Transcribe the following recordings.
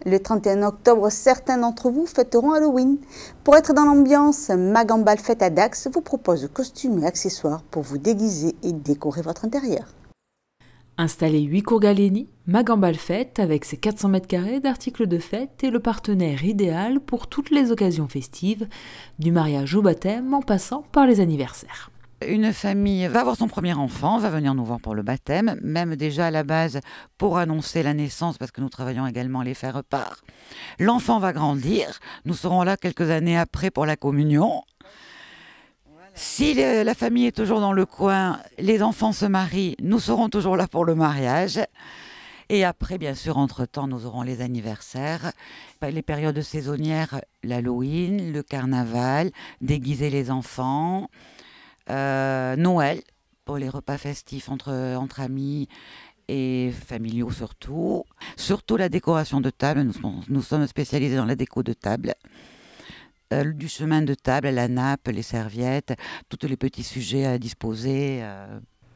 Le 31 octobre, certains d'entre vous fêteront Halloween. Pour être dans l'ambiance, Magambal Fête à Dax vous propose costumes et accessoires pour vous déguiser et décorer votre intérieur. Installé 8 cours Gallieni, Magambal Fête, avec ses 400 m² d'articles de fête, est le partenaire idéal pour toutes les occasions festives, du mariage au baptême en passant par les anniversaires. Une famille va avoir son premier enfant, va venir nous voir pour le baptême, même déjà à la base pour annoncer la naissance, parce que nous travaillons également à les faire part. L'enfant va grandir, nous serons là quelques années après pour la communion. Si la famille est toujours dans le coin, les enfants se marient, nous serons toujours là pour le mariage. Et après, bien sûr, entre-temps, nous aurons les anniversaires, les périodes saisonnières, l'Halloween, le carnaval, déguiser les enfants, Noël, pour les repas festifs entre amis et familiaux surtout. Surtout la décoration de table, nous sommes spécialisés dans la déco de table. Du chemin de table, la nappe, les serviettes, tous les petits sujets à disposer.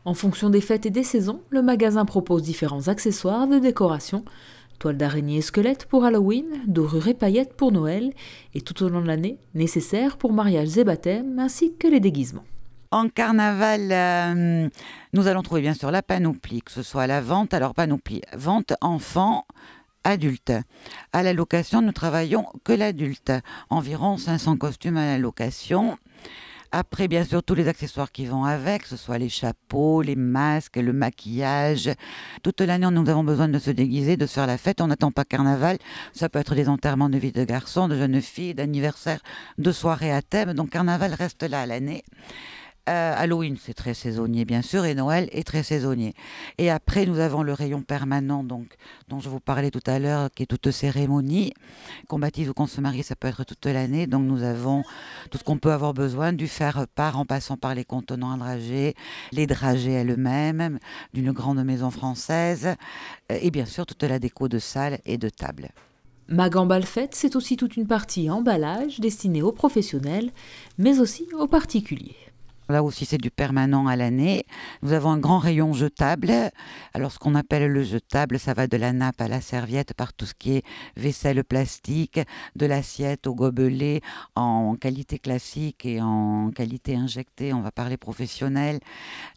En fonction des fêtes et des saisons, le magasin propose différents accessoires de décoration, toiles d'araignée et squelettes pour Halloween, dorures et paillettes pour Noël, et tout au long de l'année, nécessaires pour mariages et baptêmes, ainsi que les déguisements. En carnaval, nous allons trouver bien sûr la panoplie, que ce soit la vente, alors panoplie, vente enfants, adultes. À la location, nous travaillons que l'adulte, environ 500 costumes à la location. Après, bien sûr, tous les accessoires qui vont avec, que ce soit les chapeaux, les masques, le maquillage. Toute l'année, nous avons besoin de se déguiser, de se faire la fête. On n'attend pas carnaval. Ça peut être des enterrements de vie de garçons, de jeunes filles, d'anniversaires, de soirées à thème. Donc, carnaval reste là à l'année. Halloween, c'est très saisonnier, bien sûr, et Noël est très saisonnier. Et après, nous avons le rayon permanent, donc, dont je vous parlais tout à l'heure, qui est toute cérémonie. Qu'on baptise ou qu'on se marie, ça peut être toute l'année. Donc, nous avons tout ce qu'on peut avoir besoin, du faire-part en passant par les contenants à dragées, les dragées elles-mêmes, d'une grande maison française, et bien sûr, toute la déco de salle et de table. Magambal Fête, c'est aussi toute une partie emballage destinée aux professionnels, mais aussi aux particuliers. Là aussi, c'est du permanent à l'année. Nous avons un grand rayon jetable. Alors, ce qu'on appelle le jetable, ça va de la nappe à la serviette, par tout ce qui est vaisselle plastique, de l'assiette au gobelet, en qualité classique et en qualité injectée. On va parler professionnel.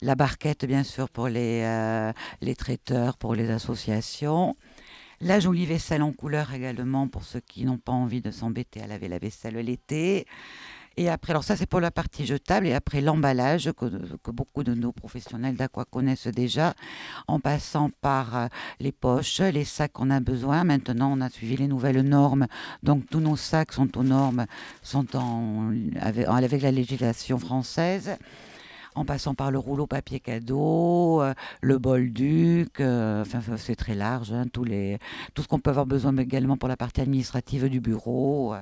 La barquette, bien sûr, pour les traiteurs, pour les associations. La jolie vaisselle en couleur également, pour ceux qui n'ont pas envie de s'embêter à laver la vaisselle l'été. Et après, alors ça c'est pour la partie jetable, et après l'emballage que beaucoup de nos professionnels d'aqua connaissent déjà, en passant par les poches, les sacs qu'on a besoin. Maintenant, on a suivi les nouvelles normes, donc tous nos sacs sont aux normes, sont avec la législation française. En passant par le rouleau papier cadeau, le bol duc, enfin c'est très large, hein, tout ce qu'on peut avoir besoin, mais également pour la partie administrative du bureau.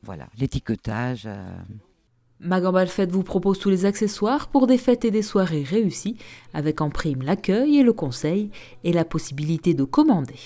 Voilà, l'étiquetage. Magambal Fête vous propose tous les accessoires pour des fêtes et des soirées réussies, avec en prime l'accueil et le conseil et la possibilité de commander.